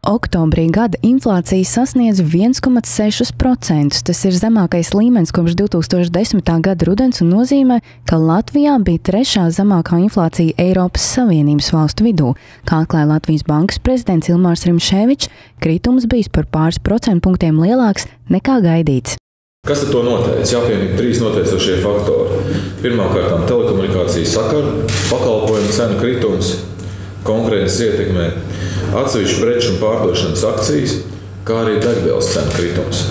Oktobrī gada inflācija sasniedz 1,6%. Tas ir zemākais līmenis kopš 2010. gada rudens un nozīmē, ka Latvijā bija trešā zemākā inflācija Eiropas Savienības valstu vidū. Kā atklāja Latvijas Bankas prezidents Ilmārs Rimšēvičs, kritums bijis par pāris procentpunktiem lielāks nekā gaidīts. Kas ar to noteica? Jāpiemina trīs noteicošie faktori. Pirmkārt, telekomunikācijas sakaru, pakalpojumu cenu kritums, konkurences ietekmē, atsevišķu preču un pārdošanas akcijas, kā arī degvielas cenu kritums.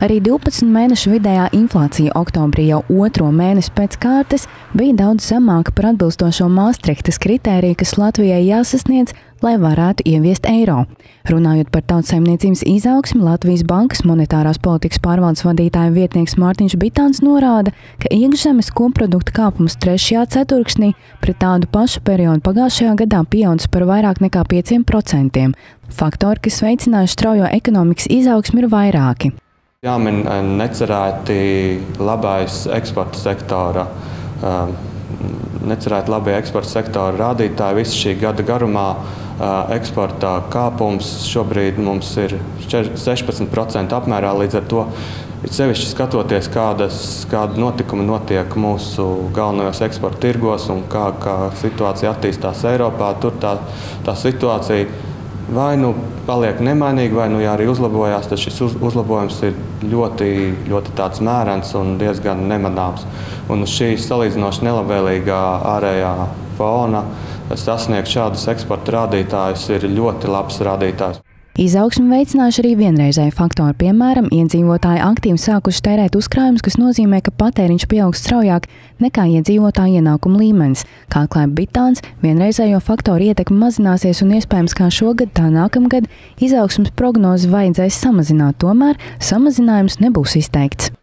Arī 12 mēnešu vidējā inflācija oktobrī jau otro mēnesi pēc kārtas bija daudz zemāka par atbilstošo Maastrichtas kritēriju, kas Latvijai jāsasniedz, lai varētu ieviest eiro. Runājot par tautsaimniecības izaugsmi, Latvijas Bankas monetārās politikas pārvaldes vadītāja vietnieks Mārtiņš Bitāns norāda, ka iekšzemes koprodukta kāpums trešajā ceturksnī pret tādu pašu periodu pagājušajā gadā pieaudzis par vairāk nekā 5%. Faktori, kas veicinājuši straujo ekonomikas izaugsmi, ir vairāki. Jāmin necerēti labais eksporta sektora, rādītāji visu šī gada garumā. Eksporta kāpums šobrīd mums ir 16% apmērā, līdz ar to sevišķi skatoties, kāda notikuma notiek mūsu galvenajos eksporta tirgos un kā situācija attīstās Eiropā, tur tā situācija vai nu paliek nemainīga, vai nu arī uzlabojās, tad šis uzlabojums ir ļoti tāds mērens un diezgan nemanāms. Un uz šī salīdzinoši nelabvēlīgā ārējā fona sasniegt šādus eksporta rādītājus ir ļoti labs rādītājs. Izaugsmi veicinājuši arī vienreizēji faktori, piemēram, iedzīvotāji aktīvi sākuši tērēt uzkrājumus, kas nozīmē, ka patēriņš pieaug straujāk nekā iedzīvotāju ienākuma līmenis. Kā atklāja Bitāns, vienreizējo faktoru ietekme mazināsies un iespējams kā šogad, tā nākamgad izaugsmes prognozi vajadzēs samazināt, tomēr samazinājums nebūs izteikts.